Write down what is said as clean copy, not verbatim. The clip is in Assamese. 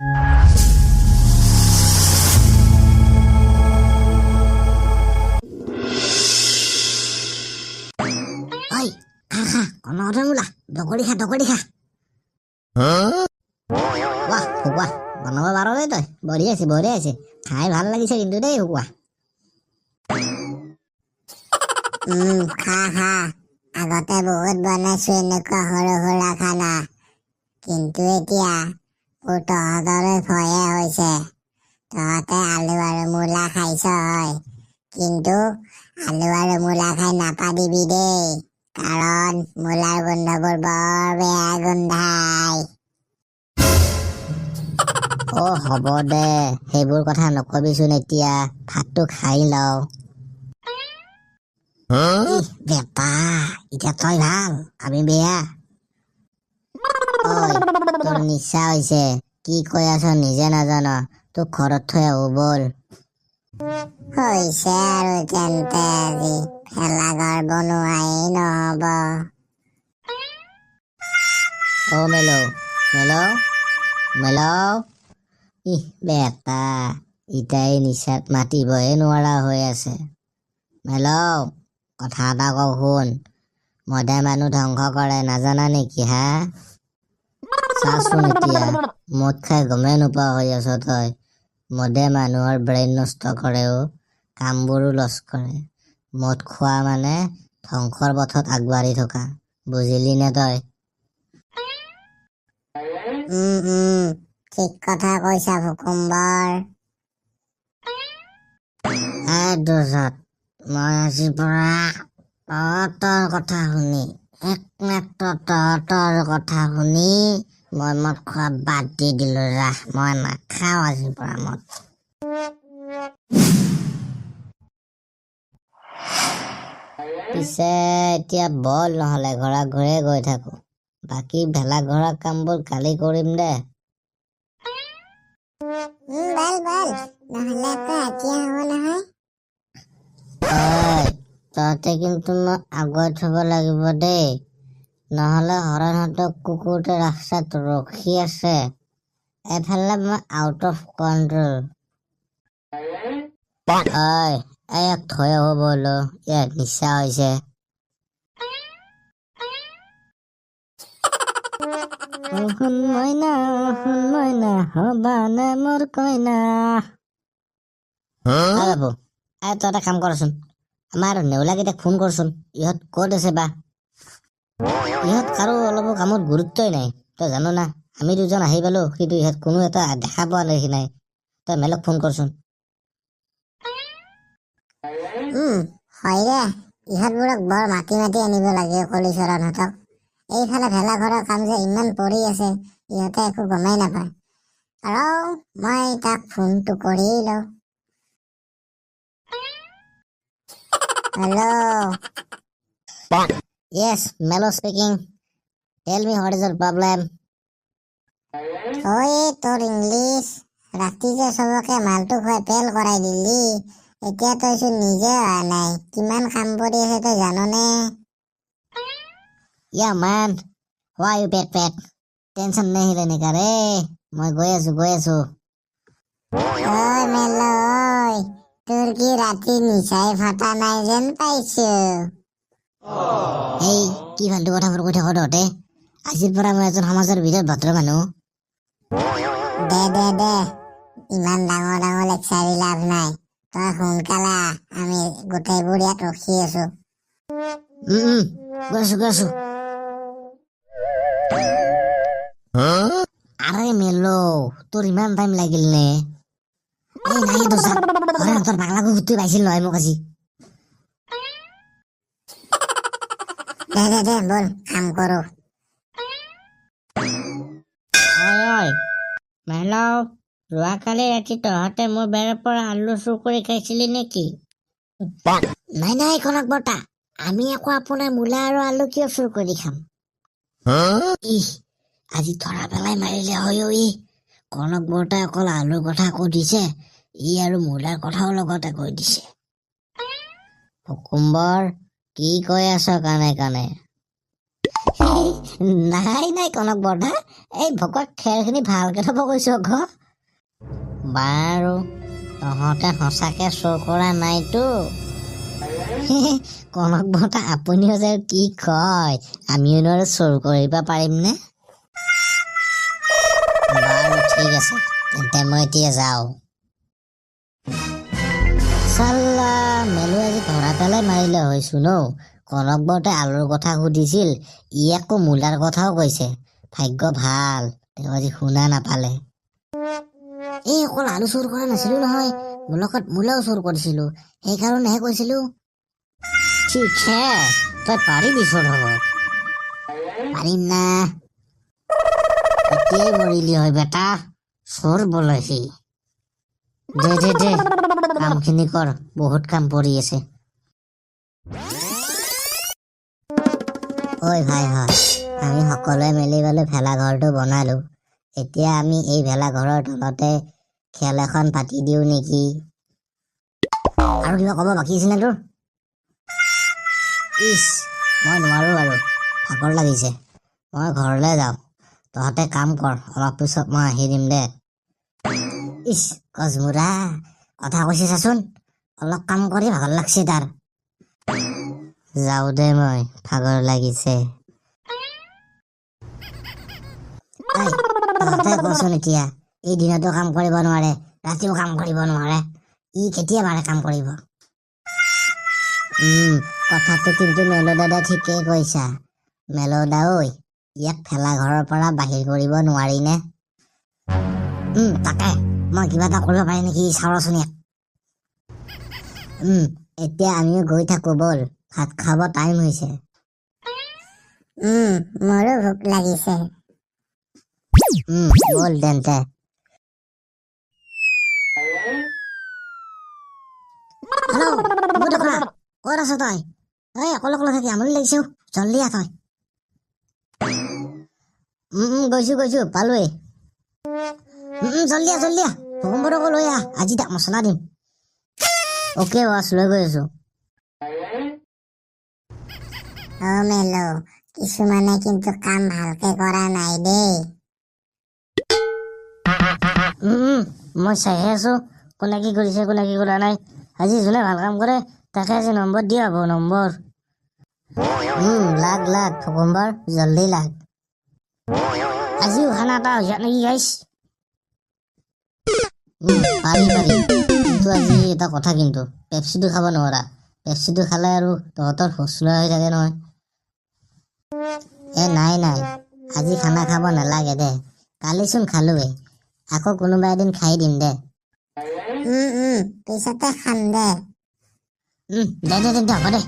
ঐ খা খা কনকহঁতৰ মূলা দগৰি খা বাহ শুকুৱা বনাব পাৰ দেই তই বঢ়িয়া আছে খাই ভাল লাগিছে কিন্তু দেই শুকুৱা খা খা আগতে বহুত বনাইছো এনেকুৱা সৰু সুৰা খানা কিন্তু এতিয়া মোৰ তহঁতৰে ভয়ে হৈছে তহঁতে আলু আৰু মূলা খাইছ হয় কিন্তু আলু আৰু মূলা খাই নাপাদিবি দেই কাৰণ মূলাৰ গোন্ধবোৰ বৰ বেয়া গোন্ধাই হ'ব দে সেইবোৰ কথা নকবিচোন এতিয়া ভাতটো খাই লওঁ বেটা এতিয়া তই ভাল আমি বেয়া ঐ তোৰ নিচা হৈছে কি কৈ আছ নিজে নাজান তোক ঘৰত থৈ আহো বল হৈছে আৰু তেন্তে আজি ভেলাঘৰ বনোৱাই নহব মেলৌ বেটা ইটাই নিচাত মাতিবহে নোৱাৰা হৈ আছে মেলৌ কথা এটা কওঁ শুন মদে মানুহ ধ্বংস কৰে নাজানা নেকি হা চাচোন এতিয়া মদ খাই গমেই নোপোৱা হৈ আছ তই মদে মানুহৰ ব্ৰেইন নষ্ট কৰেও কামবোৰো লছ কৰে মদ খোৱা মানে ধ্বংসৰ পথত আগবাঢ়ি থকা বুজিলি নে তই ঠিক কথা কৈছা ভুকুম্বৰ দুজত মই আজিৰ পৰা তহঁতৰ কথা শুনি একমাত্ৰ তহঁতৰ কথা শুনি মই মদ খোৱা বাদ দি দিলো মই নাখাওঁ আজিৰ পৰা মদ পিছে এতিয়া বল নহলে ঘৰা ঘৰে গৈ থাকো বাকী ভেলাঘৰা কামবোৰ কালি কৰিম দে বল নহলে আকৌ এতিয়া হব নহয় তহঁতে কিন্তু মোক আগুৱাই থব লাগিব দেই নহলে হৰণহঁতক কুকুৰটোৱে ৰাস্তাত ৰখি আছে এফালে মই আউট অফ কন্ট্ৰল ইয়াক থৈ আহো বলো ইয়াৰ নিচা হৈছে শুন মইনা হবানে মোৰ কইনা বাবু তই এটা কাম কৰচোন আমাৰ নেউলাকেইটাক ফোন কৰচোন ইহঁত ক'ত আছে বা ইহঁত কাৰো অলপ কামত গুৰুত্বই নাই তই জানো না আমি দুজন আহি পালো কিন্তু ইহঁত কোনো এটা দেখা পোৱা নাই তই মেলক ফোন কৰচোন হয় দে ইহঁতবোৰক বৰ মাতি আনিব লাগে কলিচৰণহঁতক এইফালে ভেলাঘৰৰ কাম যে ইমান পৰি আছে ইহঁতে একো গমেই নাপায় আৰু মই তাক ফোনটো কৰি লওঁ hello' Yes, Melo speaking. Tell me what is your problem? তোৰ ইংলিছ ৰাতি যে চবকে মালটো খুৱাই পেল কৰাই দিলি এতিয়া তইচোন নিজে অহা নাই কিমান কাম পৰি আছে তই জাননে Yeah, man. Why you pet? Tension nahi lene ka re. মই গৈ আছো মেলো তোৰ কি ৰাতি নিচাই ফটা নাই যেন পাইছো এই কি ফাল্টু কথাবোৰ কৈ থাক তহঁতে আজিৰ পৰা মই এজন সমাজৰ ভিতৰত ভদ্ৰ মানুহ দে ইমান ডাঙৰ লেকচাৰি লাভ নাই তই সোনকালে আমি গোটেইবোৰ ইয়াত ৰখি আছো গৈ আছো আৰে মেলো তোৰ ইমান টাইম লাগিল নে এই নাই তো স্যাৰ তোৰ বাংলা কুকুৰটি পাইছিল নহয় মোক আজি দে বল কাম কৰো ঐ মেলো যোৱাকালি ৰাতি তহঁতে মোৰ বেৰৰ পৰা আলু চুৰ কৰি খাইছিলি নেকি নাই কনক বৰ্তা আমি আকৌ আপোনাৰ মূলা আৰু আলু কিয় চুৰ কৰি খাম আজি ধৰা পেলাই মাৰিলে হয় কনক বৰ্তাই অকল আলুৰ কথা কৈ দিছে ই আৰু মূলাৰ কথাও লগতে কৈ দিছে হুকুম্বৰ কি কৈ আছ কানে নাই নাই কনক বৰ্তা, এই ভকত খেৰখিনি ভালকে থ'ব কৈছো ঘ। বাৰু তহঁতে সঁচাকে চোৰ কৰা নাইতো? কনক বৰ্তা আপুনিও যে কি কয়, আমিও নোৱাৰো চোৰ কৰিব পাৰিমনে? বাৰু ঠিক আছে, তেন্তে মই এতিয়া যাওঁ। চাল্লা মেলো আজি ধৰা পেলাই মাৰিলে হৈছো ন। কনক বৰ্তাই আলুৰ কথা সুধিছিল, ই আকৌ মূলাৰ কথাও কৈছে। ভাগ্য ভাল তেওঁ আজি শুনা নাপালে। এই অকল আলু চোৰ কৰা নাছিলো নহয়, মোৰ লগত মূলাও চোৰ কৰিছিলো, সেইকাৰণেহে কৈছিলো। ঠিক হে, তই পাৰিবি চোৰ হব? পাৰিম না। এতিয়াই মৰিলি হয় বেটা, চোৰ বোলে সি। দে দে দে কামখিনি কৰ, বহুত কাম পৰি আছে। ঐ ভাই হয়, আমি সকলোৱে মিলি পেলাই ভেলাঘৰটো বনালো। এতিয়া আমি এই ভেলাঘৰৰ তলতে খেল এখন পাতি দিওঁ নেকি? আৰু কিবা ক'ব বাকী আছে নে তোৰ? ইচ মই নোৱাৰো আৰু, ভাগৰ লাগিছে। মই ঘৰলৈ যাওঁ, তহঁতে কাম কৰ, অলপ পিছত মই আহি দিম দে। ইচ কজমুৰা কথা কৈছে চাচোন, অলপ কাম কৰি ভাগৰ লাগছে তাৰ। যাওঁ দে মই, ভাগৰ লাগিছে। তহঁতে কচোন এতিয়া, এই দিনতো কাম কৰিব নোৱাৰে, ৰাতিও কাম কৰিব নোৱাৰে, ই কেতিয়া পাৰে কাম কৰিব? কথাটো কিন্তু মেলো দাদা ঠিকেই কৈছা। মেলো দা ঐ, ইয়াক ভেলাঘৰৰ পৰা বাহিৰ কৰিব নোৱাৰি নে? তাকে মই কিবা এটা কৰিব পাৰি নেকি চাওঁচোন ইয়াক। এতিয়া আমিও গৈ থাকো বল, ভাত খাব টাইম হৈছে। মোৰো ভোক লাগিছে। বল তেন্তে। হেল্ল' বুঢ়া, ক'ত আছ তই? এই অকলে অকলে থাকি আমনি লাগিছে, জল্দি আহ তই। গৈছো পালোৱেই। জল্দি আহ ভগম্বৰকো লৈ আহ, আজি তাক মছলা দিম। অ'কে বছ, লৈ গৈ আছো। মেলো, কিছুমানে কিন্তু কাম ভালকে কৰা নাই দেই। মই চাইহে আছো, কোনে কি কৰিছে কোনে কি কৰা নাই। আজি যোনে ভাল কাম কৰে তাকে আজি নম্বৰ দিয়া হ'ব, নম্বৰ। লাগ ভগম্বৰ, জল্দি লাগ। আজিও খানা এটা হৈ যাক নেকি গাইছ? পাৰি কিন্তু আজি এটা কথা, কিন্তু পেপচিটো খাব নোৱাৰা। পেপচিটো খালে আৰু তহঁতৰ হোচ লোৱা হৈ থাকে নহয়। নাই আজি খানা খাব নালাগে দে, কালিচোন খালোৱেই, আকৌ কোনোবা এদিন খাই দিম দে। পিছতে খাম দে। দে হ'ব দে।